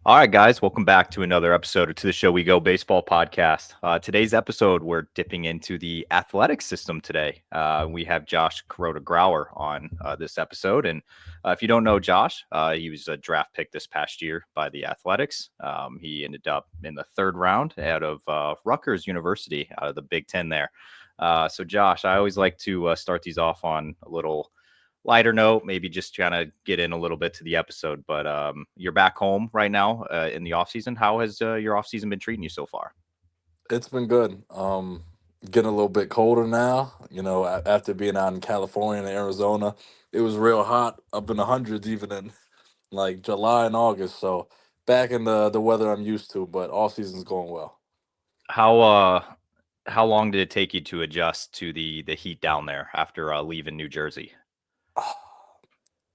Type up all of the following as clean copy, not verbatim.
All right, guys, welcome back to another episode of To the Show We Go Baseball Podcast. Today's episode, we're dipping into the athletic system today. We have Josh Kuroda-Grauer on this episode. And if you don't know Josh, he was a draft pick this past year by the Athletics. He ended up in the third round out of Rutgers University, out of the Big Ten there. So, Josh, I always like to start these off on a little lighter note, maybe just trying to get in a little bit to the episode. But you're back home right now in the off season. How has your off season been treating you so far? It's been good. Getting a little bit colder now. After being out in California and Arizona, it was real hot, up in the hundreds, even in like July and August. So back in the weather I'm used to, but all season's going well. How uh how long did it take you to adjust to the heat down there after leaving New Jersey?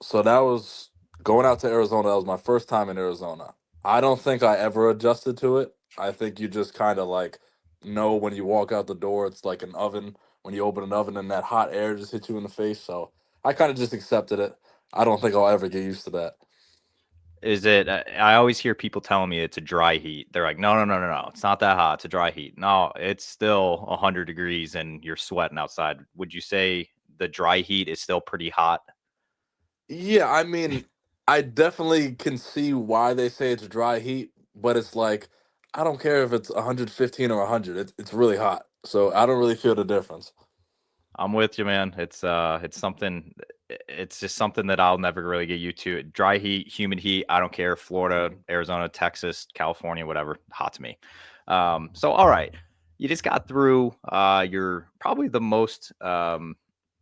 So that was going out to Arizona. That was my first time in Arizona. I don't think I ever adjusted to it. I think you just kind of like know when you walk out the door, it's like an oven. When you open an oven and that hot air just hits you in the face. So I kind of just accepted it. I don't think I'll ever get used to that. Is it? I always hear people telling me it's a dry heat. They're like, no, no, no, no, no. It's not that hot. It's a dry heat. No, it's still 100 degrees and you're sweating outside. Would you say the dry heat is still pretty hot? Yeah, I mean, I definitely can see why they say it's dry heat, but it's like I don't care if it's 115 or 100. It's really hot. So I don't really feel the difference. I'm with you, man. It's something. It's just something that I'll never really get used to. Dry heat, humid heat. I don't care. Florida, Arizona, Texas, California, whatever. Hot to me. So all right, you just got through. You're probably the most.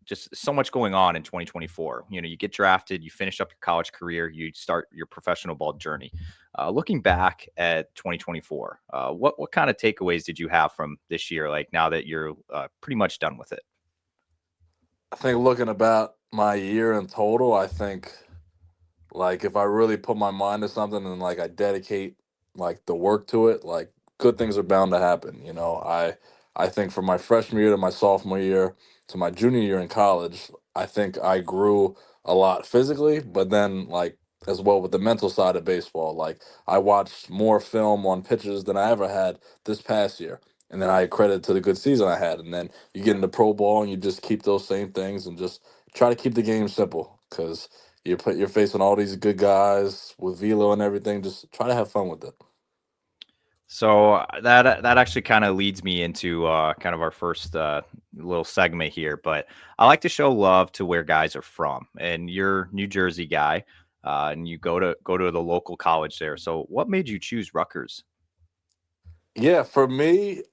Just so much going on in 2024. You know, you get drafted, you finish up your college career, you start your professional ball journey. Looking back at 2024, what kind of takeaways did you have from this year? Like now that you're pretty much done with it. I think looking about my year in total, I think like if I really put my mind to something and like I dedicate like the work to it, like good things are bound to happen. I think from my freshman year to my sophomore year to my junior year in college, I think I grew a lot physically, but then like as well with the mental side of baseball. Like I watched more film on pitchers than I ever had this past year. And then I credit to the good season I had. And then you get into pro ball and you just keep those same things and just try to keep the game simple because you're facing all these good guys with velo and everything. Just try to have fun with it. So that actually kind of leads me into kind of our first little segment here. But I like to show love to where guys are from, and you're New Jersey guy, and you go to the local college there. So what made you choose Rutgers? Yeah, for me,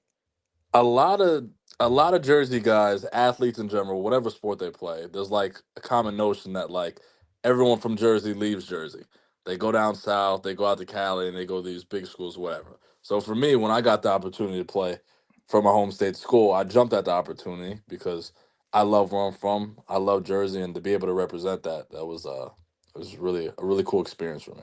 a lot of a lot of Jersey guys, athletes in general, whatever sport they play, there's like a common notion that like everyone from Jersey leaves Jersey. They go down south, they go out to Cali, and they go to these big schools, whatever. So for me, when I got the opportunity to play for my home state school, I jumped at the opportunity because I love where I'm from. I love Jersey, and to be able to represent that, it was really a really cool experience for me.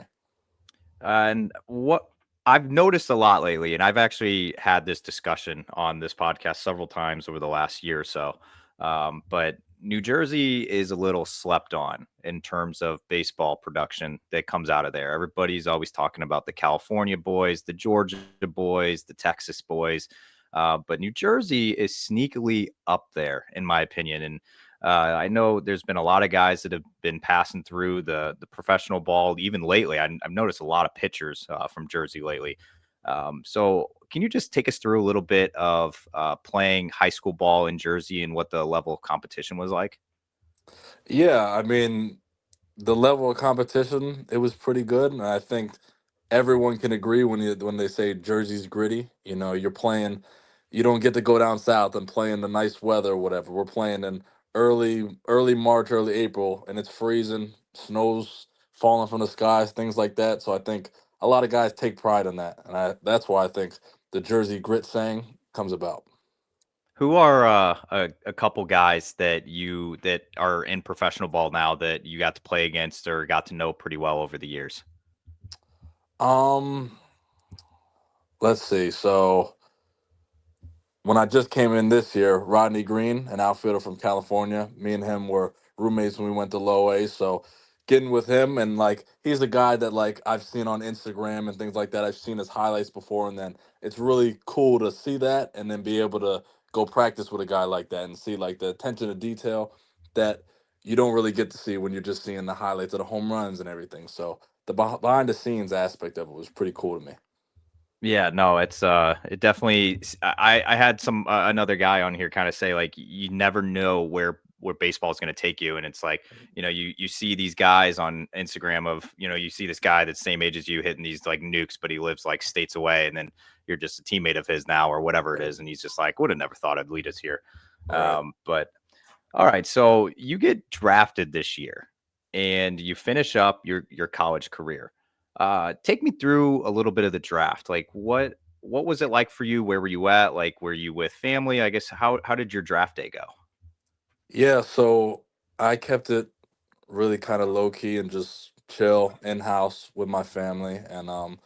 And what I've noticed a lot lately, and I've actually had this discussion on this podcast several times over the last year or so. But New Jersey is a little slept on in terms of baseball production that comes out of there. Everybody's always talking about the California boys, the Georgia boys, the Texas boys. But New Jersey is sneakily up there, in my opinion. And I know there's been a lot of guys that have been passing through the professional ball even lately. I've noticed a lot of pitchers from Jersey lately. So can you just take us through a little bit of playing high school ball in Jersey and what the level of competition was like? Yeah, I mean, the level of competition, it was pretty good, and I think everyone can agree when they say Jersey's gritty. You're playing, you don't get to go down south and play in the nice weather or whatever. We're playing in early March, early April, and it's freezing, snow's falling from the skies, things like that. So I think a lot of guys take pride in that, and that's why I think the Jersey grit saying comes about. Who are a couple guys that are in professional ball now that you got to play against or got to know pretty well over the years? Um, let's see. So when I just came in this year, Rodney Green, an outfielder from California, me and him were roommates when we went to Low A. So getting with him, and like he's a guy that like I've seen on Instagram and things like that. I've seen his highlights before, and then it's really cool to see that and then be able to go practice with a guy like that and see like the attention to detail that you don't really get to see when you're just seeing the highlights of the home runs and everything. So the behind the scenes aspect of it was pretty cool to me. Yeah, no, it's it definitely I had some another guy on here kind of say like you never know where baseball is going to take you, and it's like, you see these guys on Instagram of, you see this guy that's same age as you hitting these like nukes, but he lives like states away, and then you're just a teammate of his now or whatever it is, and he's just like, would have never thought I'd lead us here. Right. But all right, so you get drafted this year and you finish up your college career. Take me through a little bit of the draft. Like what was it like for you? Where were you at? Like were you with family? I guess how did your draft day go? Yeah, so I kept it really kind of low key and just chill in house with my family. And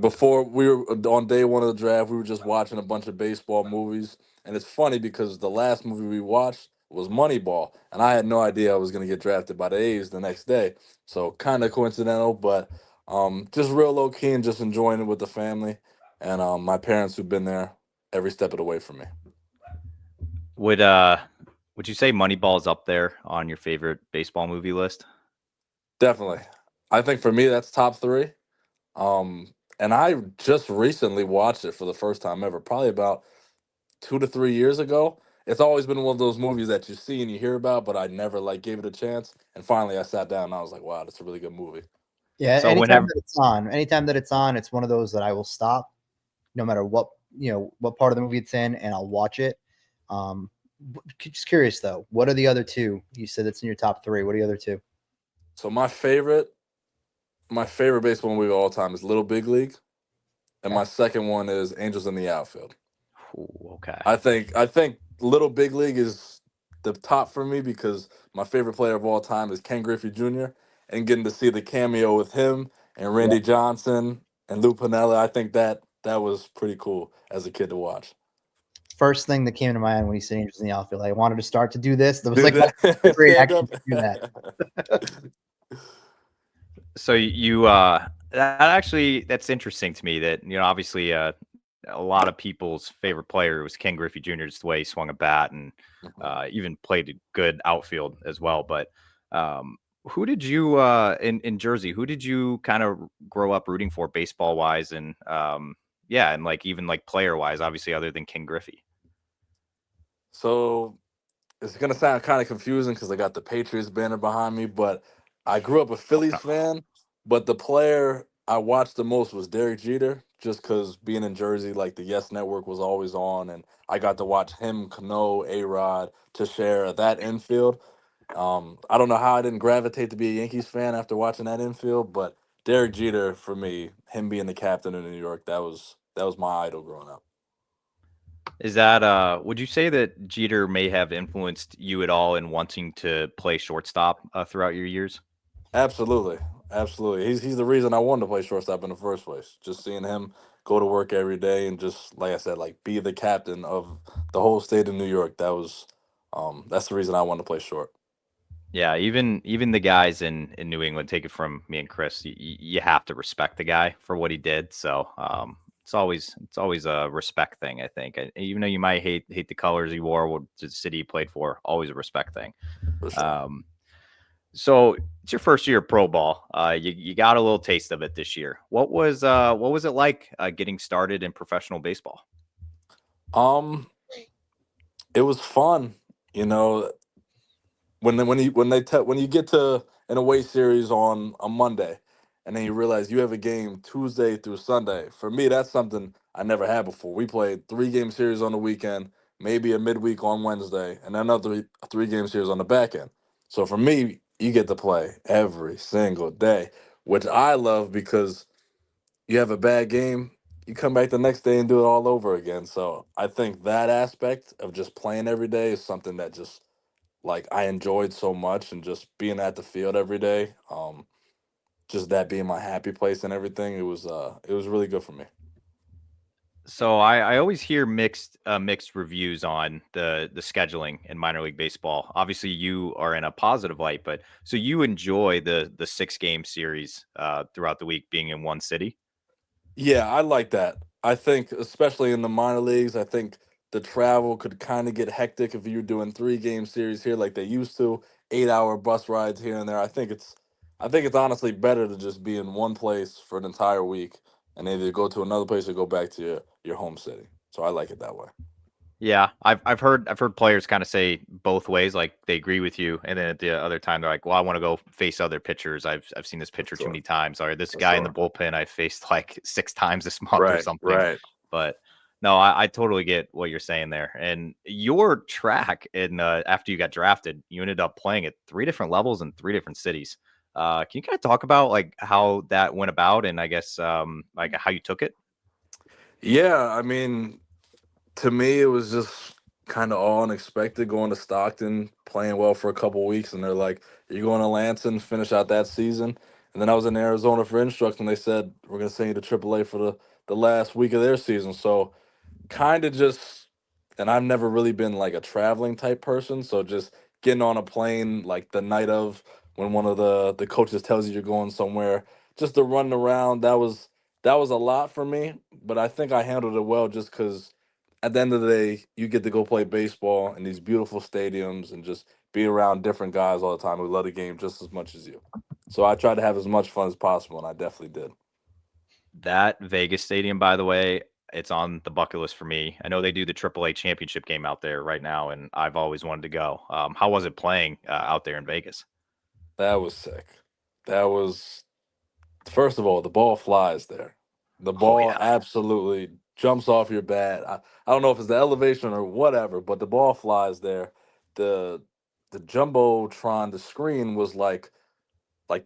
before we were on day one of the draft, we were just watching a bunch of baseball movies. And it's funny because the last movie we watched was Moneyball, and I had no idea I was going to get drafted by the A's the next day. So kind of coincidental, but just real low key and just enjoying it with the family and my parents who've been there every step of the way for me. Would uh would you say Moneyball's up there on your favorite baseball movie list? Definitely, I think for me that's top three. And I just recently watched it for the first time ever, probably about 2 to 3 years ago. It's always been one of those movies that you see and you hear about, but I never like gave it a chance. And finally, I sat down and I was like, "Wow, that's a really good movie." Yeah, So whenever anytime that it's on, it's one of those that I will stop no matter what, what part of the movie it's in, and I'll watch it. Um, just curious though, what are the other two? You said it's in your top three. What are the other two? So my favorite baseball movie of all time is Little Big League, and Okay. my second one is Angels in the Outfield. Ooh, okay. I think Little Big League is the top for me because my favorite player of all time is Ken Griffey Jr. and getting to see the cameo with him and Yeah. Randy Johnson and Lou Piniella, I think that was pretty cool as a kid to watch. First thing that came to mind when you said Angels in the Outfield, I wanted to start to do this. That was Did like my that great stand action up? to do that. So you that actually that's interesting to me that obviously a lot of people's favorite player was Ken Griffey Jr. Just the way he swung a bat and Mhm. even played a good outfield as well. But who did you in Jersey? Who did you kind of grow up rooting for baseball wise and yeah, and like even like player wise, obviously other than Ken Griffey. So it's gonna sound kind of confusing because I got the Patriots banner behind me, but I grew up a Oh Phillies no. fan. But the player I watched the most was Derek Jeter, just because being in Jersey, like the Yes Network was always on, and I got to watch him, Cano, A Rod, Teixeira, that infield. I don't know how I didn't gravitate to be a Yankees fan after watching that infield, but Derek Jeter for me, him being the captain of New York, that was my idol growing up. Is that would you say that Jeter may have influenced you at all in wanting to play shortstop throughout your years? Absolutely, absolutely. He's the reason I wanted to play shortstop in the first place. Just seeing him go to work every day and just like I said, like be the captain of the whole state of New York. That's the reason I wanted to play short. Yeah, even the guys in New England, take it from me and Chris, you have to respect the guy for what he did. So it's always a respect thing, I think. Even though you might hate the colors he wore, what the city he played for, always a respect thing. For sure. Um, so it's your first year of pro ball. You got a little taste of it this year. What was it like getting started in professional baseball? Um, it was fun. You know, when you get to an away series on a Monday, and then you realize you have a game Tuesday through Sunday. For me, that's something I never had before. We played 3 game series on the weekend, maybe a midweek on Wednesday, and another 3 game series on the back end. So for me, you get to play every single day, which I love because you have a bad game, you come back the next day and do it all over again. So I think that aspect of just playing every day is something that just like I enjoyed so much, and just being at the field every day, just that being my happy place and everything, it was really good for me. So I always hear mixed reviews on the scheduling in minor league baseball. Obviously, you are in a positive light, but so you enjoy the 6 game series throughout the week being in one city. Yeah, I like that. I think, especially in the minor leagues, I think the travel could kind of get hectic if you're doing 3 game series here like they used to, 8 hour bus rides here and there. I think it's honestly better to just be in one place for an entire week and either go to another place or go back to your home city. So I like it that way. Yeah, I've heard players kind of say both ways, like they agree with you, and then at the other time they're like, "Well, I want to go face other pitchers. I've seen this For pitcher too sure. many times, or this For guy in the sure. bullpen I faced like 6 times this month or Right, something." right. But no, I totally get what you're saying there. And your track in after you got drafted, you ended up playing at 3 different levels in 3 different cities. Can you kind of talk about like how that went about, and I guess like how you took it? Yeah, I mean, to me, it was just kind of all unexpected going to Stockton, playing well for a couple weeks, and they're like, "You're going to Lansing, finish out that season." And then I was in Arizona for instruction. They said we're going to send you to AAA for the last week of their season. So kind of just, and I've never really been like a traveling type person, so just getting on a plane like the night of, when one of the coaches tells you you're going somewhere, just to run around, that was a lot for me, but I think I handled it well just because at the end of the day you get to go play baseball in these beautiful stadiums and just be around different guys all the time who love the game just as much as you. So I tried to have as much fun as possible, and I definitely did. That Vegas stadium, by the way, it's on the bucket list for me. I know they do the AAA championship game out there right now, and I've always wanted to go. How was it playing out there in Vegas? That was sick. That was First of all, the ball flies there. The Oh ball yeah. absolutely jumps off your bat. I don't know if it's the elevation or whatever, but the ball flies there. The the jumbotron, the screen was like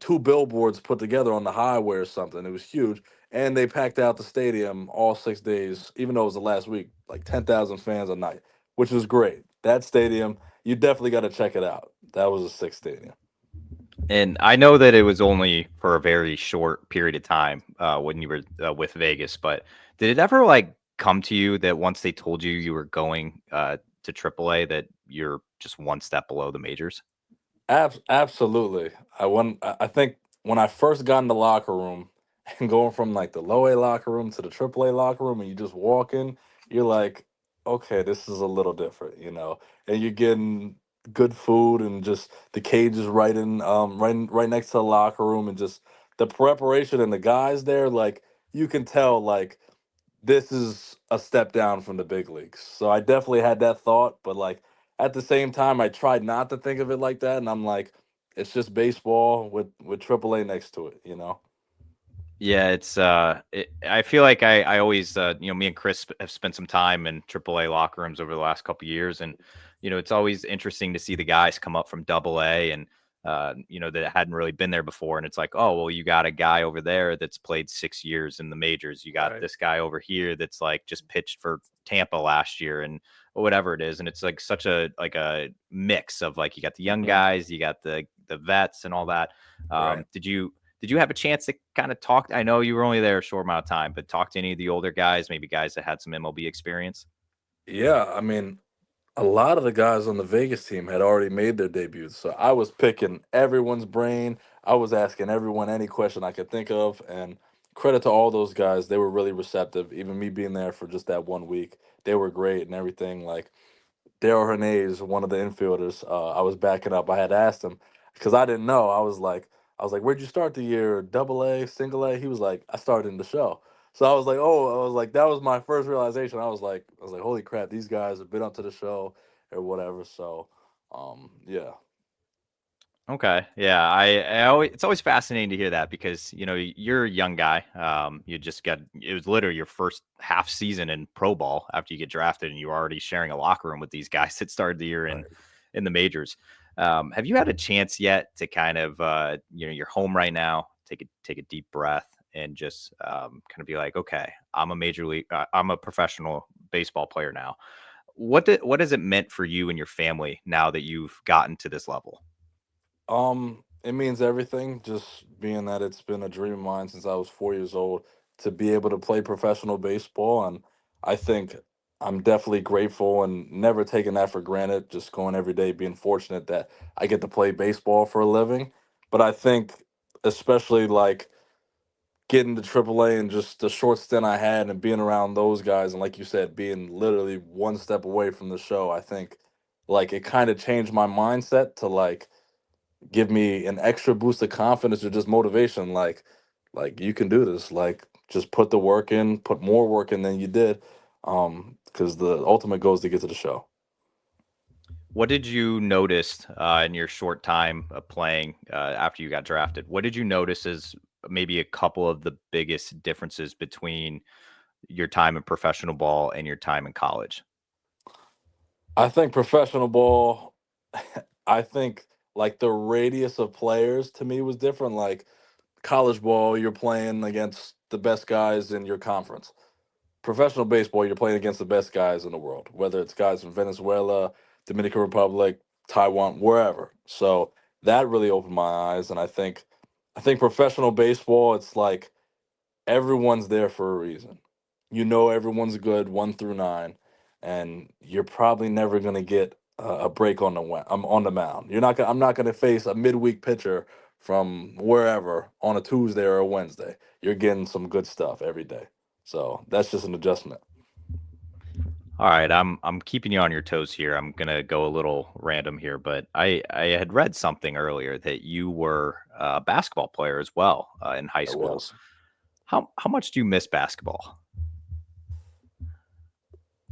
2 billboards put together on the highway or something. It was huge, and they packed out the stadium all 6 days, even though it was the last week, like 10,000 fans a night, which was great. That stadium, you definitely got to check it out. That was a sick stadium. And I know that it was only for a very short period of time when you were with Vegas, but did it ever like come to you that once they told you you were going to AAA that you're just one step below the majors? Absolutely. I think when I first got in the locker room and going from like the low A locker room to the triple A locker room, and you just walk in, you're like, okay, this is a little different, and you're getting good food, and just the cage is right next to the locker room, and just the preparation and the guys there, like you can tell like this is a step down from the big leagues. So I definitely had that thought, but like at the same time, I tried not to think of it like that, and I'm like, it's just baseball with AAA next to it. Yeah, I feel like I always me and Chris have spent some time in AAA locker rooms over the last couple years, and it's always interesting to see the guys come up from Double A and that hadn't really been there before, and it's like, oh well, you got a guy over there that's played 6 years in the majors, you got Right. this guy over here that's like just pitched for Tampa last year and whatever it is, and it's like such a mix of like you got the young Hmm. guys, you got the vets and all that. Right. Did you have a chance to kind of talk? I know you were only there a short amount of time, but talk to any of the older guys, maybe guys that had some MLB experience? Yeah, I mean, a lot of the guys on the Vegas team had already made their debuts. So I was picking everyone's brain. I was asking everyone any question I could think of. And credit to all those guys. They were really receptive. Even me being there for just that one week, they were great and everything. Like Daryl Hernandez, one of the infielders, I was backing up. I had asked him because I didn't know. I was like, where'd you start the year? Double A, single A? He was like, I started in the show. So I was like, oh, I was like, that was my first realization. I was like, holy crap, these guys have been up to the show or whatever. So, yeah, Okay, yeah, it's always fascinating to hear that because you're a young guy. You just got it was literally your first half season in pro ball after you get drafted, and you're already sharing a locker room with these guys that started the year right. in the majors. Have you had a chance yet to kind of you're home right now, take a deep breath and just kind of be like, okay, I'm a professional baseball player now. What has it meant for you and your family now that you've gotten to this level? It means everything, just being that it's been a dream of mine since I was 4 years old to be able to play professional baseball. And I think I'm definitely grateful and never taking that for granted. Just going every day, being fortunate that I get to play baseball for a living. But I think, especially like getting to AAA and just the short stint I had and being around those guys, and like you said, being literally one step away from the show, I think like it kind of changed my mindset to like give me an extra boost of confidence or just motivation. Like you can do this. Like just put the work in, put more work in than you did. Because the ultimate goal is to get to the show. What did you notice in your short time of playing after you got drafted? What did you notice as maybe a couple of the biggest differences between your time in professional ball and your time in college? I think professional ball, I think like the radius of players to me was different. Like college ball, you're playing against the best guys in your conference. Professional baseball, you're playing against the best guys in the world, whether it's guys from Venezuela, Dominican Republic, Taiwan, wherever. So that really opened my eyes, and I think professional baseball, it's like everyone's there for a reason. You know, everyone's good 1 through 9, and you're probably never gonna get a break on on the mound. You're not. I'm not gonna face a midweek pitcher from wherever on a Tuesday or a Wednesday. You're getting some good stuff every day. So that's just an adjustment. All right, I'm keeping you on your toes here. I'm gonna go a little random here, but I had read something earlier that you were a basketball player as well in high It school. was. How much do you miss basketball?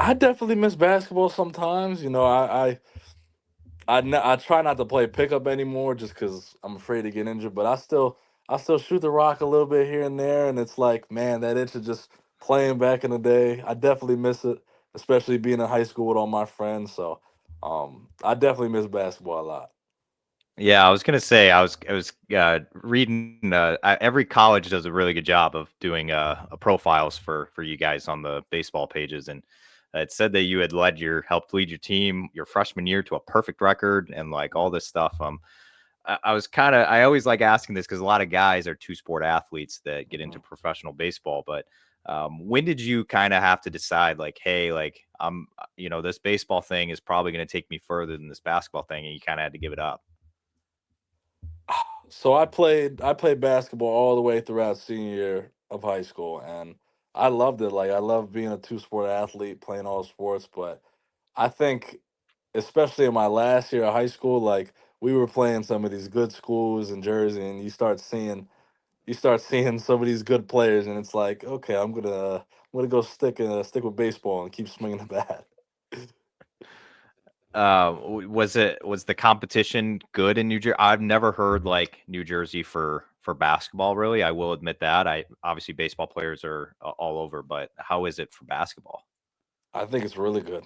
I definitely miss basketball sometimes. You know, I try not to play pickup anymore just because I'm afraid to get injured. But I still shoot the rock a little bit here and there, and it's like, man, that itch of just playing back in the day. I definitely miss it, especially being in high school with all my friends. So, I definitely miss basketball a lot. Yeah, I was gonna say I was reading. Every college does a really good job of doing profiles for you guys on the baseball pages, and it said that you had helped lead your team your freshman year to a perfect record and like all this stuff. I was kind of I always like asking this because a lot of guys are two sport athletes that get into Mhm. professional baseball, but when did you kind of have to decide like, hey, like this baseball thing is probably going to take me further than this basketball thing, and you kind of had to give it up? So I played basketball all the way throughout senior year of high school, and I loved it. Like I love being a two-sport athlete, playing all sports. But I think, especially in my last year of high school, like we were playing some of these good schools in Jersey, and you start seeing some of these good players, and it's like, okay, I'm gonna go stick with baseball and keep swinging the bat. Was the competition good in New Jersey? I've never heard like New Jersey for basketball. Really, I will admit that. I obviously baseball players are all over, but how is it for basketball? I think it's really good.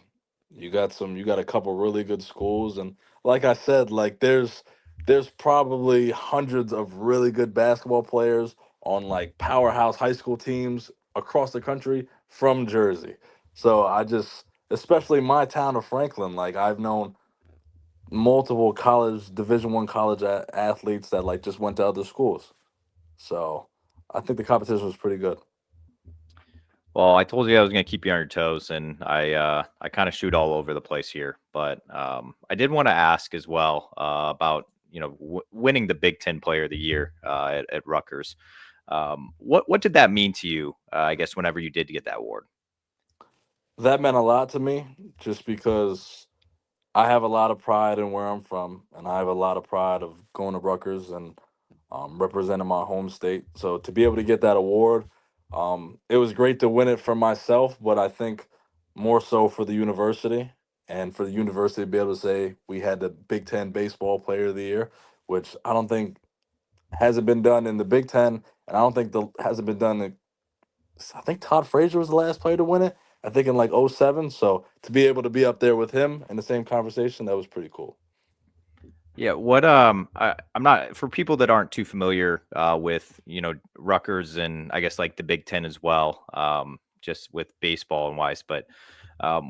You got a couple really good schools, and like I said, like there's probably hundreds of really good basketball players on like powerhouse high school teams across the country from Jersey. So especially my town of Franklin, like I've known multiple college Division 1 college athletes that like just went to other schools. So I think the competition was pretty good. Well, I told you I was going to keep you on your toes, and I kind of shoot all over the place here. But I did want to ask as well about winning the Big Ten Player of the Year at Rutgers. What did that mean to you? I guess whenever you did get that award. That meant a lot to me just because I have a lot of pride in where I'm from, and I have a lot of pride of going to Rutgers and representing my home state. So to be able to get that award, it was great to win it for myself, but I think more so for the university and for the university to be able to say we had the Big Ten Baseball Player of the Year, which I don't think hasn't been done in the Big Ten, and I don't think the hasn't been done in I think Todd Frazier was the last player to win it. I think in like '07. So to be able to be up there with him in the same conversation, that was pretty cool. Yeah, I'm not for people that aren't too familiar with Rutgers and I guess like the Big Ten as well, just with baseball and wise. But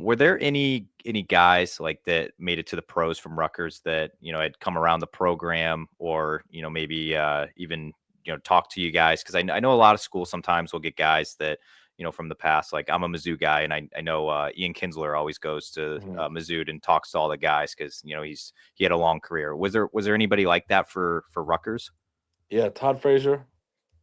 were there any guys like that made it to the pros from Rutgers that had come around the program or maybe even talk to you guys? Because I know a lot of schools sometimes will get guys that from the past. Like I'm a Mizzou guy, and I know Ian Kinsler always goes to Mhm. Mizzou and talks to all the guys because he had a long career. Was there anybody like that for Rutgers? Yeah, Todd Frazier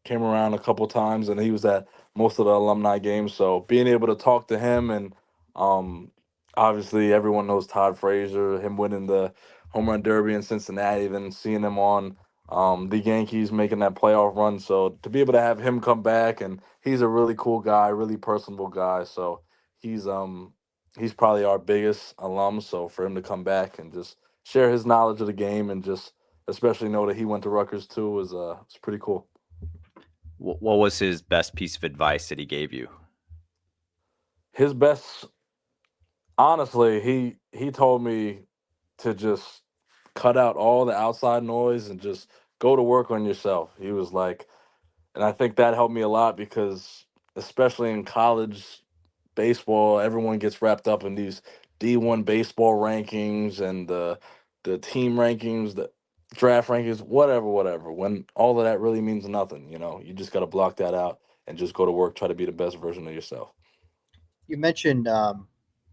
came around a couple times, and he was at most of the alumni games. So being able to talk to him, and um, obviously everyone knows Todd Frazier, him winning the home run derby in Cincinnati, then seeing him on the Yankees making that playoff run. So to be able to have him come back, and he's a really cool guy, really personable guy. So he's um he's probably our biggest alum. So for him to come back and just share his knowledge of the game, and just especially know that he went to Rutgers too, was pretty cool. What was his best piece of advice that he gave you? His best, honestly, he told me to just cut out all the outside noise and just go to work on yourself. He was like, and I think that helped me a lot because especially in college baseball, everyone gets wrapped up in these D1 baseball rankings and the team rankings, the draft rankings, whatever. When all of that really means nothing, you just got to block that out and just go to work, try to be the best version of yourself. You mentioned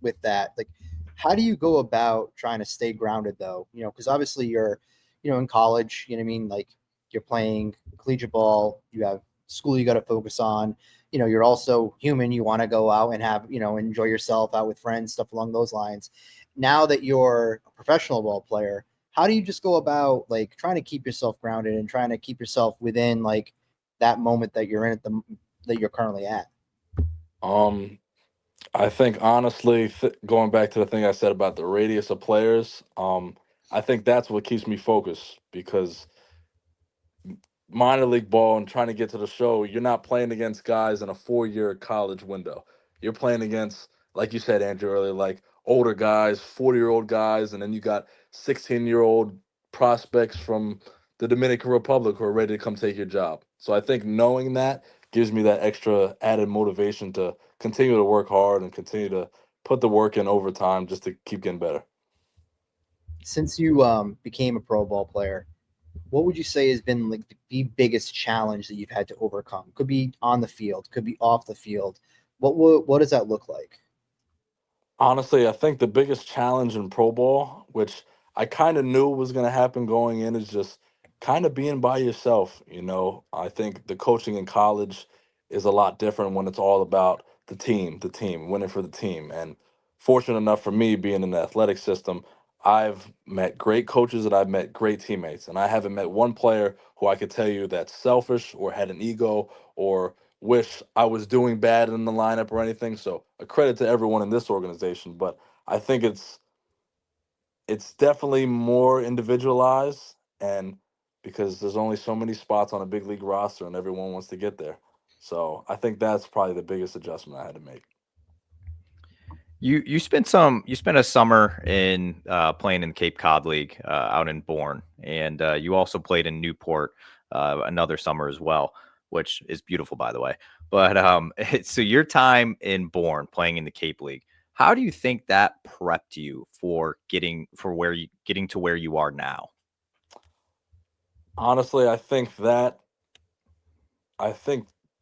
with that, like, how do you go about trying to stay grounded though? Because obviously you're, in college. You know what I mean? Like you're playing collegiate ball. You have school you got to focus on. You're also human. You want to go out and have, enjoy yourself out with friends, stuff along those lines. Now that you're a professional ball player, how do you just go about like trying to keep yourself grounded and trying to keep yourself within like that moment that you're in that you're currently at? Um, I think honestly, going back to the thing I said about the radius of players, I think that's what keeps me focused because minor league ball and trying to get to the show, you're not playing against guys in a 4-year college window. You're playing against, like you said, Andrew, earlier, like older guys, 40-year-old guys, and then you got 16-year-old prospects from the Dominican Republic who are ready to come take your job. So I think knowing that gives me that extra added motivation to continue to work hard and continue to put the work in overtime just to keep getting better. Since you became a pro ball player, what would you say has been like the biggest challenge that you've had to overcome? Could be on the field, could be off the field. What does that look like? Honestly, I think the biggest challenge in pro ball, which I kind of knew was going to happen going in, is just kind of being by yourself. I think the coaching in college is a lot different when it's all about the team, winning for the team. And fortunate enough for me, being in the athletic system, I've met great coaches and I've met great teammates. And I haven't met one player who I could tell you that's selfish or had an ego or wish I was doing bad in the lineup or anything. So a credit to everyone in this organization, but I think it's definitely more individualized, and because there's only so many spots on a big league roster and everyone wants to get there. So I think that's probably the biggest adjustment I had to make. You spent a summer in playing in the Cape Cod League out in Bourne, and you also played in Newport another summer as well, which is beautiful, by the way. But so your time in Bourne playing in the Cape League, how do you think that prepped you for getting to where you are now? Honestly, I think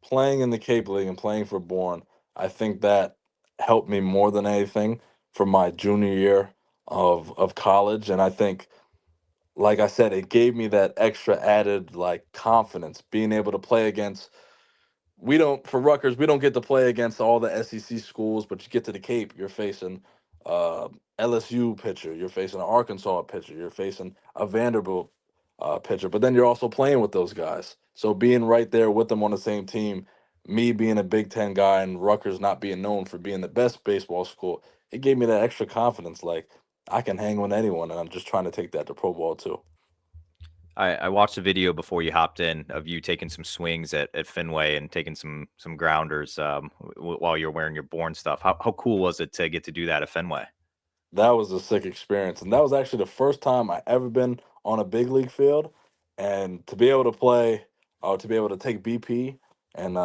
playing in the Cape League and playing for Bourne, I think that helped me more than anything for my junior year of college. And I think, like I said, it gave me that extra added like confidence, being able to play against. We don't For Rutgers, we don't get to play against all the SEC schools, but you get to the Cape, you're facing uh, LSU pitcher, you're facing an Arkansas pitcher, you're facing a Vanderbilt pitcher, but then you're also playing with those guys. So being right there with them on the same team, me being a Big Ten guy and Rutgers not being known for being the best baseball school, it gave me that extra confidence. Like I can hang with anyone, and I'm just trying to take that to pro ball too. I watched a video before you hopped in of you taking some swings at Fenway and taking some grounders while you're wearing your Bourne stuff. How cool was it to get to do that at Fenway? That was a sick experience, and that was actually the first time I ever been on a big league field, and to be able to play, or to be able to take BP, and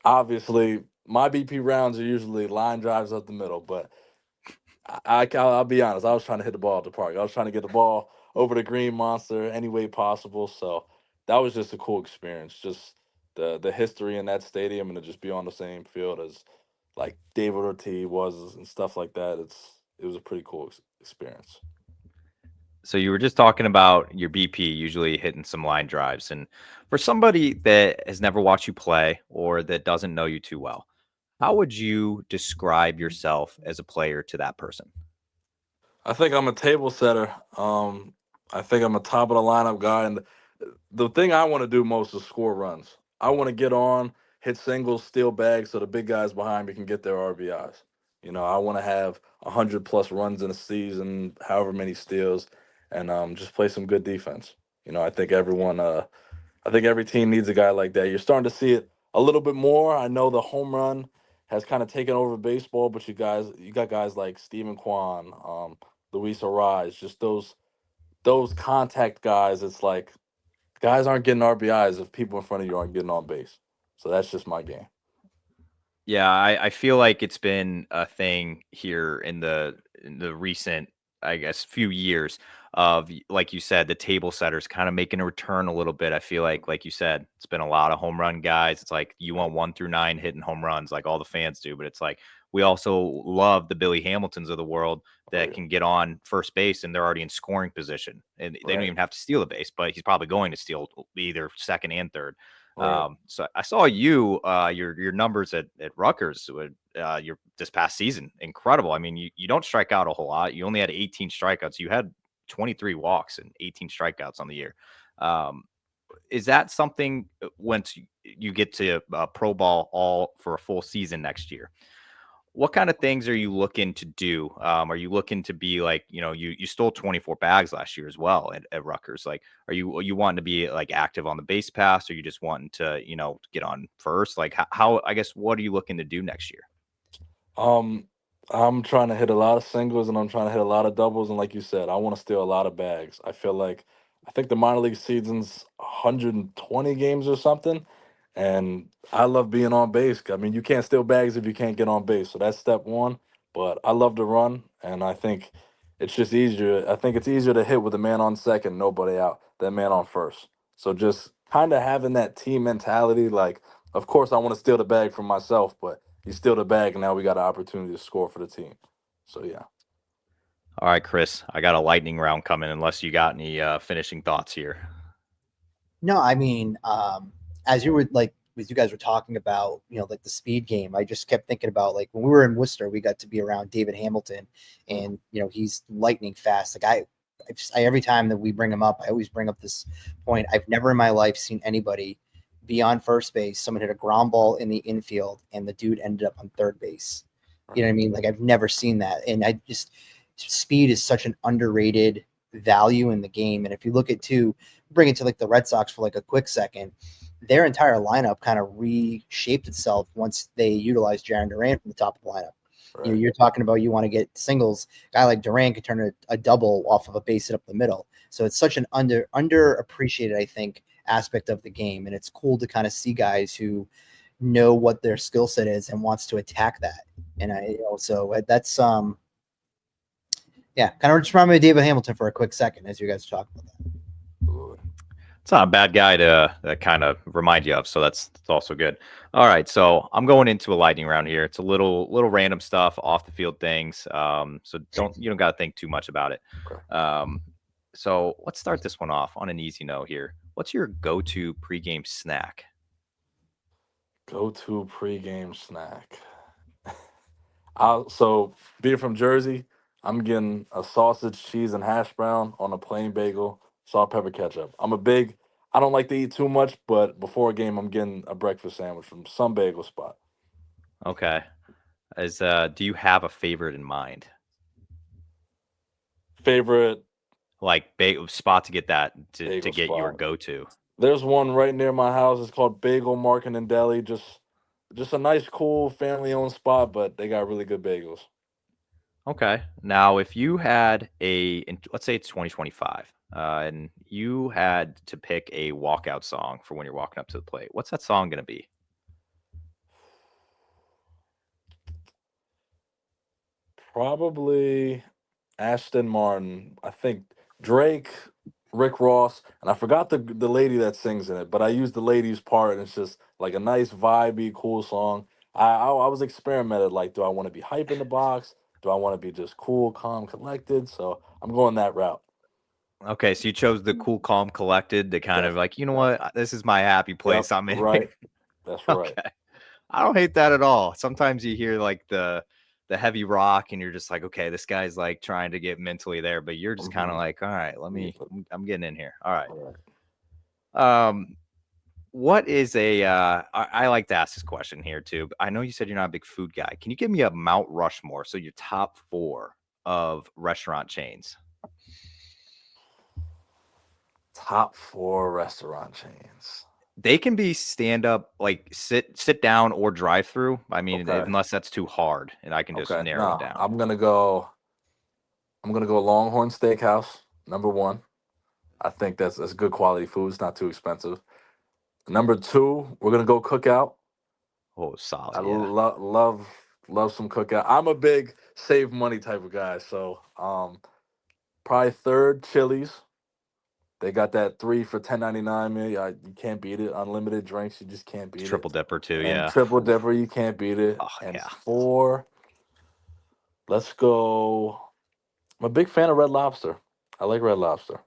obviously my BP rounds are usually line drives up the middle, but I'll be honest, I was trying to hit the ball at the park. I was trying to get the ball over the green monster any way possible. So that was just a cool experience. Just the history in that stadium and to just be on the same field as like David Ortiz was and stuff like that. It was a pretty cool experience. So you were just talking about your BP usually hitting some line drives. And for somebody that has never watched you play or that doesn't know you too well, how would you describe yourself as a player to that person? I think I'm a table setter. I think I'm a top of the lineup guy, and the thing I want to do most is score runs. I want to get on, hit singles, steal bags, so the big guys behind me can get their RBIs. I want to have 100+ runs in a season, however many steals, and just play some good defense. I think I think every team needs a guy like that. You're starting to see it a little bit more. I know the home run has kind of taken over baseball, but you got guys like Stephen Kwan, Luis Arise, just those contact guys. It's like guys aren't getting RBIs if people in front of you aren't getting on base. So that's just my game. Yeah, I feel like it's been a thing here in the recent, I guess, few years of like you said, the table setters kind of making a return a little bit. I feel like you said, it's been a lot of home run guys. It's like you want 1 through 9 hitting home runs like all the fans do, but it's like we also love the Billy Hamiltons of the world Oh that yeah, can get on first base and they're already in scoring position and they don't right, even have to steal the base, but he's probably going to steal either second and third. right. So I saw you, your numbers at Rutgers, your this past season, incredible. I mean, you don't strike out a whole lot. You only had 18 strikeouts. You had 23 walks and 18 strikeouts on the year. Um, is that something once you get to pro ball all for a full season next year? What kind of things are you looking to do? Are you looking to be like, you stole 24 bags last year as well at Rutgers. Like, are you wanting to be like active on the base pass? Or you just wanting to, get on first? Like how I guess what are you looking to do next year? Um, I'm trying to hit a lot of singles and I'm trying to hit a lot of doubles. And like you said, I want to steal a lot of bags. I think the minor league season's 120 games or something. And I love being on base. I mean, you can't steal bags if you can't get on base. So that's step one. But I love to run. And I think it's just easier. I think it's easier to hit with a man on second, nobody out, than man on first. So just kind of having that team mentality. Like, of course, I want to steal the bag for myself, but you steal the bag, and now we got an opportunity to score for the team. So yeah. All right, Chris, I got a lightning round coming unless you got any finishing thoughts here. No, I mean, as you were like, as you guys were talking about, like the speed game, I just kept thinking about like when we were in Worcester, we got to be around David Hamilton, Mm, and he's lightning fast. Like every time that we bring him up, I always bring up this point. I've never in my life seen anybody be on first base. Someone hit a ground ball in the infield, and the dude ended up on third base. You know right. what I mean? Like I've never seen that, and I just speed is such an underrated value in the game. And if you look at bring it to like the Red Sox for like a quick second, their entire lineup kind of reshaped itself once they utilized Jaron Duran from the top of the lineup. Right. You're talking about you want to get singles. A guy like Duran could turn a double off of a base hit up the middle. So it's such an underappreciated, I think, aspect of the game, and it's cool to kind of see guys who know what their skill set is and wants to attack that. And so that's yeah, kind of just reminded me of David Hamilton for a quick second as you guys talk about that. Absolutely. It's not a bad guy to kind of remind you of, so that's also good. All right, so I'm going into a lightning round here. It's a little random stuff, off the field things. So you don't got to think too much about it. Okay. So let's start this one off on an easy note here. What's your go-to pregame snack? Go to pregame snack. So being from Jersey, I'm getting a sausage, cheese, and hash brown on a plain bagel, salt, pepper, ketchup. I don't like to eat too much, but before a game, I'm getting a breakfast sandwich from some bagel spot. Okay, do you have a favorite in mind? Favorite Like spot to get that to bagel get your spot. go-to? There's one right near my house. It's called Bagel Market and Deli. Just a nice, cool, family-owned spot, but they got really good bagels. Okay. Now, if you had let's say it's 2025, and you had to pick a walkout song for when you're walking up to the plate, what's that song going to be? Probably Ashton Martin. I think Drake Rick Ross, and I forgot the lady that sings in it, but I used the lady's part, and it's just like a nice vibey, cool song. I was experimented, like, do I want to be hype in the box? Do I want to be just cool, calm, collected? So I'm going that route. Okay, so you chose the cool, calm, collected to kind of Def, like, you know def. what, this is my happy Yep, place. I'm in here. right. That's right. Okay, I don't hate that at all. Sometimes you hear like the heavy rock, and you're just like, okay, this guy's like trying to get mentally there, but you're just kind of Mm-hmm. like, all right, Yeah, I'm getting in here. All right. all right. Um, what is a I like to ask this question here too. I know you said you're not a big food guy. Can you give me a Mount Rushmore? So your top 4 of restaurant chains. Top 4 restaurant chains. They can be stand up, like sit down or drive through. I mean, Okay. unless that's too hard, and I can just Okay. narrow it No, down. I'm gonna go Longhorn Steakhouse, number one. I think that's good quality food. It's not too expensive. Number two, we're gonna go Cookout. Oh, I solid, yeah. love some Cookout. I'm a big save money type of guy, so probably third Chili's. They got that 3 for $10.99 meal. You can't beat it. Unlimited drinks, you just can't It's beat it. triple dipper too, And yeah. Triple Dipper, you can't beat it. Oh And yeah, four, let's go. I'm a big fan of Red Lobster. I like Red Lobster.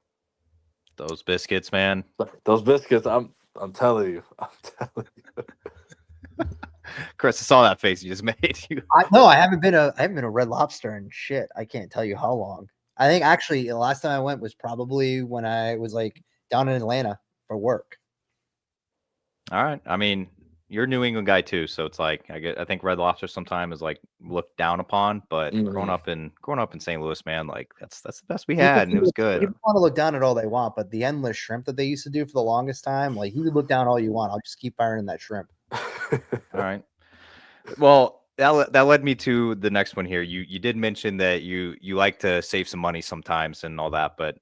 those biscuits, man. Those biscuits, I'm telling you, I'm telling you. Chris, I saw that face you just made. I haven't been a Red Lobster in shit. I can't tell you how long. I think actually the last time I went was probably when I was like down in Atlanta for work. All right. I mean, you're a New England guy too, so it's like I think Red Lobster sometimes is like looked down upon, but Mhm. growing up in St. Louis, man, like that's the best we had, and it was good. People want to look down at all they want, but the endless shrimp that they used to do for the longest time, like you can look down all you want. I'll just keep firing that shrimp. All right. Well, that led me to the next one here. You did mention that you like to save some money sometimes and all that, but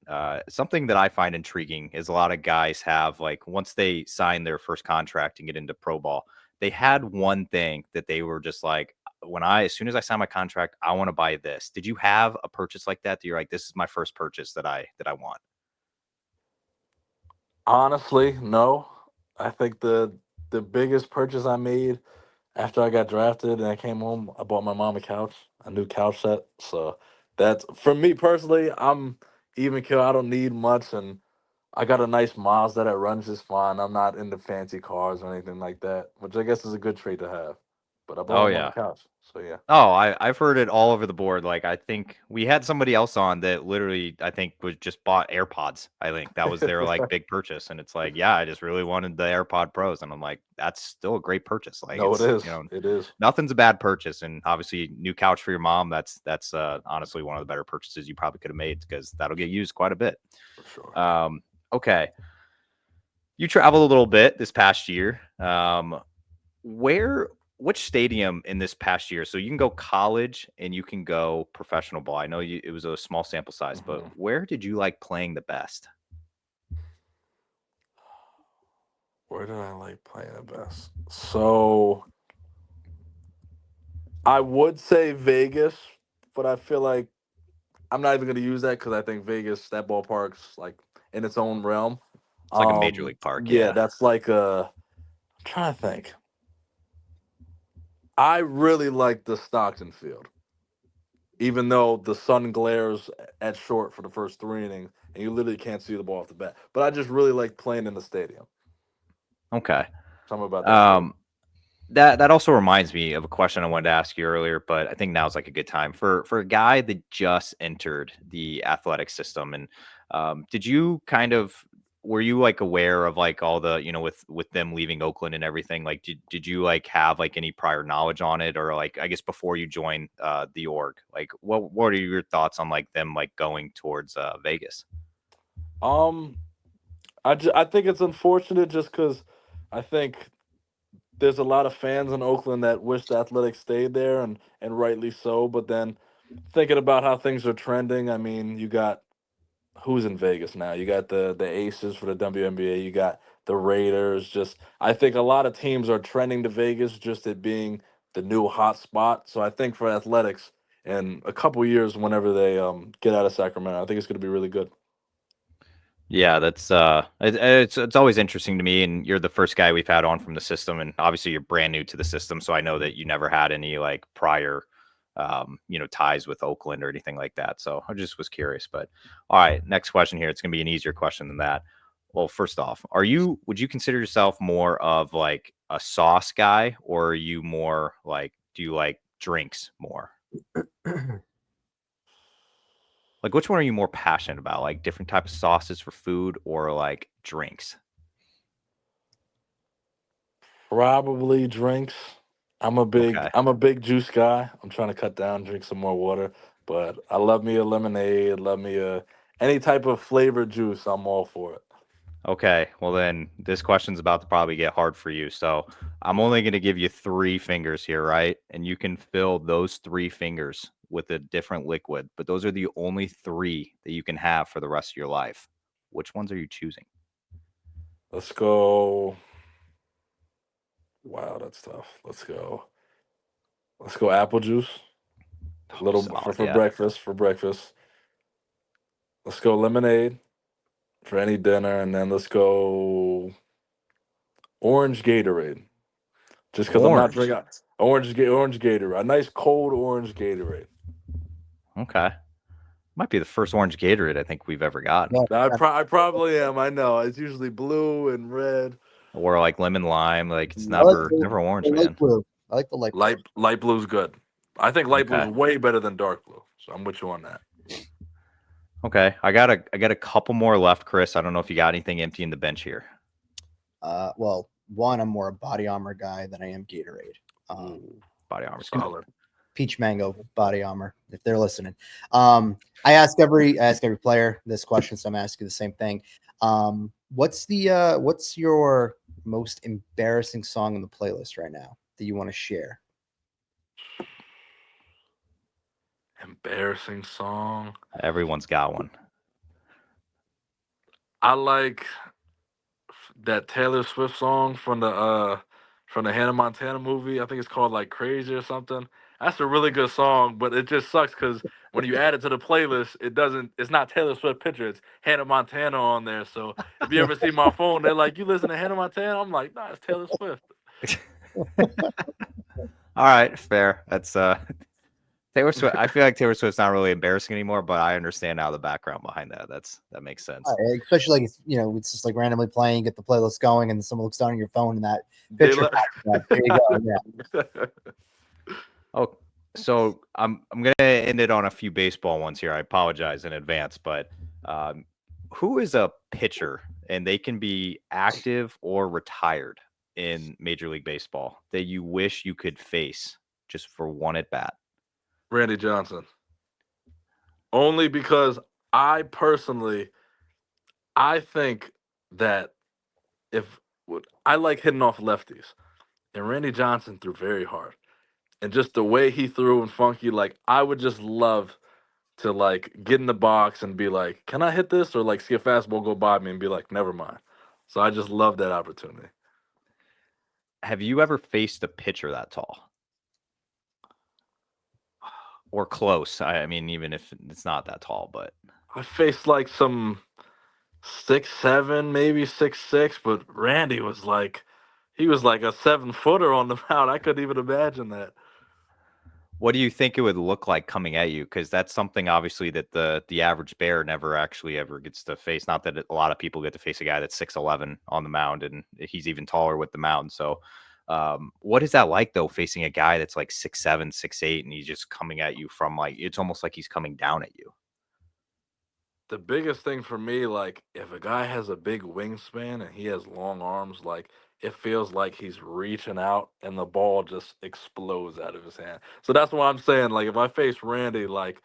something that I find intriguing is a lot of guys have, like, once they sign their first contract and get into pro ball, they had one thing that they were just like, as soon as I sign my contract, I want to buy this. Did you have a purchase like that you're like, this is my first purchase that I want? Honestly, no. I think the biggest purchase I made after I got drafted and I came home, I bought my mom a new couch set. So that's for me personally. I'm even kill. I don't need much, and I got a nice Mazda that runs just fine. I'm not into fancy cars or anything like that, which I guess is a good trait to have. But I bought Oh my mom a yeah. couch, so yeah. Oh, I've heard it all over the board. Like, I think we had somebody else on that literally, I think, was just bought AirPods. I think that was their like big purchase, and it's like, yeah, I just really wanted the AirPod Pros, and I'm like, that's still a great purchase. Like, No, it it's, is. It is nothing's a bad purchase, and obviously, new couch for your mom. That's honestly one of the better purchases you probably could have made because that'll get used quite a bit. for sure. Okay, you traveled a little bit this past year. Where which stadium in this past year? So you can go college and you can go professional ball. I know it was a small sample size, but Mhm. where did you like playing the best? Where did I like playing the best? So I would say Vegas, but I feel like I'm not even going to use that because I think Vegas, that ballpark's like in its own realm. It's like a major league park, Yeah, yeah. that's like I'm trying to think. I really like the Stockton field, even though the sun glares at short for the first 3 innings and you literally can't see the ball off the bat. But I just really like playing in the stadium. Okay. Something about that stadium. Um, that also reminds me of a question I wanted to ask you earlier, but I think now's like a good time for a guy that just entered the athletic system. And did you kind of were you like aware of like all the with them leaving Oakland and everything? Like, did you like have like any prior knowledge on it, or like I guess before you joined the org? Like, what are your thoughts on like them like going towards Vegas? Um, I think it's unfortunate just because I think there's a lot of fans in Oakland that wish the Athletics stayed there, and rightly so. But then thinking about how things are trending, I mean, you got who's in Vegas now? You got the Aces for the WNBA. You got the Raiders. Just I think a lot of teams are trending to Vegas, just it being the new hot spot. So I think for Athletics in a couple years, whenever they get out of Sacramento, I think it's going to be really good. Yeah, that's it's always interesting to me, and you're the first guy we've had on from the system, and obviously you're brand new to the system, so I know that you never had any like prior, ties with Oakland or anything like that. So I just was curious. But all right, next question here. It's gonna be an easier question than that. Well, first off, would you consider yourself more of like a sauce guy, or are you more like do you like drinks more? Like, which one are you more passionate about? Like different type of sauces for food or like drinks? Probably drinks. Okay. I'm a big juice guy. I'm trying to cut down, drink some more water. But I love me a lemonade, love me a any type of flavored juice. I'm all for it. Okay. Well, then this question's about to probably get hard for you. So I'm only going to give you three fingers here, right? And you can fill those three fingers with a different liquid, but those are the only three that you can have for the rest of your life. Which ones are you choosing? Let's go. Wow, that's tough. Let's go apple juice. A Oh, little solid. for Yeah. breakfast. For breakfast. Let's go lemonade for any dinner, and then let's go orange Gatorade. Just because I'm not Orange. drinking orange Gatorade. A nice cold orange Gatorade. Okay. Might be the first orange Gatorade I think we've ever gotten. Yeah, I probably am. I know. It's usually blue and red. Or like lemon lime. Like it's I like never the orange, light man. blue. I like the light blue. Light blue's good. I think light blue's Okay. way better than dark blue. So I'm with you on that. Okay. I got a couple more left, Chris. I don't know if you got anything empty in the bench here. Well, one, I'm more a body armor guy than I am Gatorade. Ooh, Body armor's good. solid. Peach Mango body armor, if they're listening. I ask every player this question, so I'm asking you the same thing. What's your most embarrassing song in the playlist right now that you want to share? Embarrassing song. Everyone's got one. I like that Taylor Swift song from the Hannah Montana movie. I think it's called like Crazy or something. That's a really good song, but it just sucks because when you add it to the playlist, it's not Taylor Swift picture, it's Hannah Montana on there. So if you ever see my phone, they're like, "You listen to Hannah Montana?" I'm like, "Nah, it's Taylor Swift." All right, fair. That's Taylor Swift. I feel like Taylor Swift's not really embarrassing anymore, but I understand now the background behind that. That makes sense. Especially like it's just like randomly playing, get the playlist going, and someone looks down on your phone and that They picture let pops up. There you go. Yeah. Oh, so I'm gonna end it on a few baseball ones here. I apologize in advance, but um, who is a pitcher and they can be active or retired in Major League Baseball that you wish you could face just for one at bat? Randy Johnson. Only because I personally I think that if I like hitting off lefties, and Randy Johnson threw very hard, and just the way he threw and funky, like I would just love to like get in the box and be like, "Can I hit this?" or like see a fastball go by me and be like, "Never mind." So I just love that opportunity. Have you ever faced a pitcher that tall or close? I mean, even if it's not that tall, but I faced like some 6'7", maybe 6'6", but Randy was like, he was like a 7-footer on the mound. I couldn't even imagine that. what do you think it would look like coming at you? Because that's something obviously that the average bear never actually ever gets to face. Not that a lot of people get to face a guy that's 6'11" on the mound, and he's even taller with the mound. So, what is that like though, facing a guy that's like 6'7", 6'8", and he's just coming at you from like it's almost like he's coming down at you. The biggest thing for me, like if a guy has a big wingspan and he has long arms, like it feels like he's reaching out and the ball just explodes out of his hand. So that's why I'm saying, like if I face Randy, like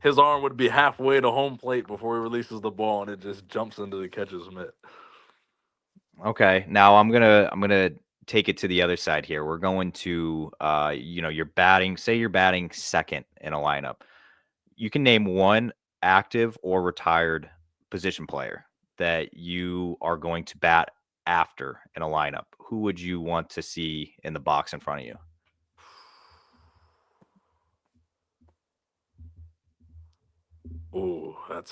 his arm would be halfway to home plate before he releases the ball and it just jumps into the catcher's mitt. Okay, now I'm gonna take it to the other side here. We're going to you're batting. Say you're batting second in a lineup. You can name one active or retired position player that you are going to bat after in a lineup. Who would you want to see in the box in front of you? Ooh, that's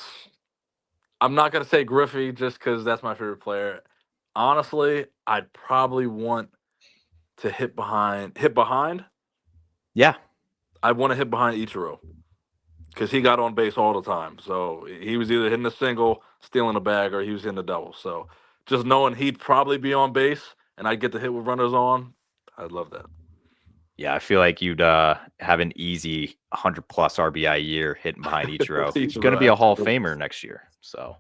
I'm not gonna say Griffey just because that's my favorite player. Honestly, I'd probably want to hit behind. Hit behind. Yeah. I want to hit behind Ichiro because he got on base all the time. So he was either hitting a single, stealing a bag, or he was hitting a double. So just knowing he'd probably be on base and I'd get to hit with runners on, I'd love that. Yeah, I feel like you'd have an easy 100 plus RBI year hitting behind Ichiro. He's going to be a Hall of Famer next year. So,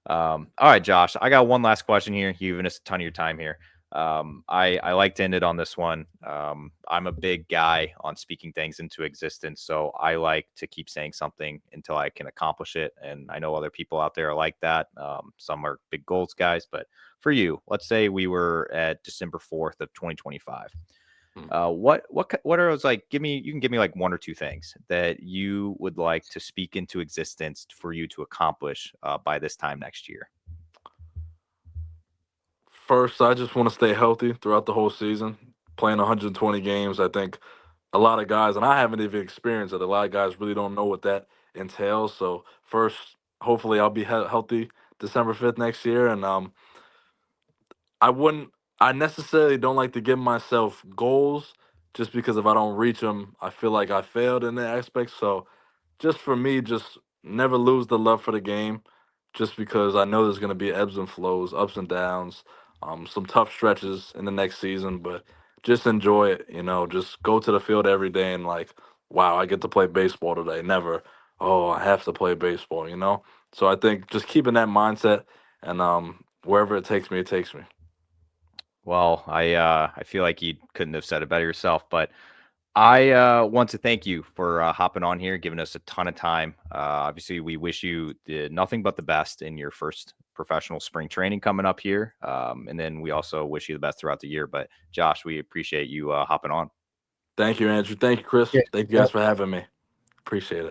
all right, Josh, I got one last question here. You've given us a ton of your time here. I like to end it on this one. I'm a big guy on speaking things into existence, so I like to keep saying something until I can accomplish it. And I know other people out there are like that. Some are big goals guys, but for you, let's say we were at December 4th of 2025. What are those like? You can give me like one or two things that you would like to speak into existence for you to accomplish by this time next year. First, I just want to stay healthy throughout the whole season. Playing 120 games, I think a lot of guys, and I haven't even experienced it. A lot of guys really don't know what that entails. So first, hopefully, I'll be healthy December 5th next year, and I wouldn't. I necessarily don't like to give myself goals just because if I don't reach them, I feel like I failed in that aspect. So just for me, just never lose the love for the game, just because I know there's going to be ebbs and flows, ups and downs, some tough stretches in the next season, but just enjoy it. Just go to the field every day and like, wow, I get to play baseball today. Never, oh, I have to play baseball. So I think just keeping that mindset and wherever it takes me, it takes me. Well, I feel like you couldn't have said it better yourself, but I want to thank you for hopping on here, giving us a ton of time. Obviously, we wish you nothing but the best in your first professional spring training coming up here. And then we also wish you the best throughout the year. But Josh, we appreciate you hopping on. Thank you, Andrew. Thank you, Chris. Yeah. Thank you guys for having me. Appreciate it.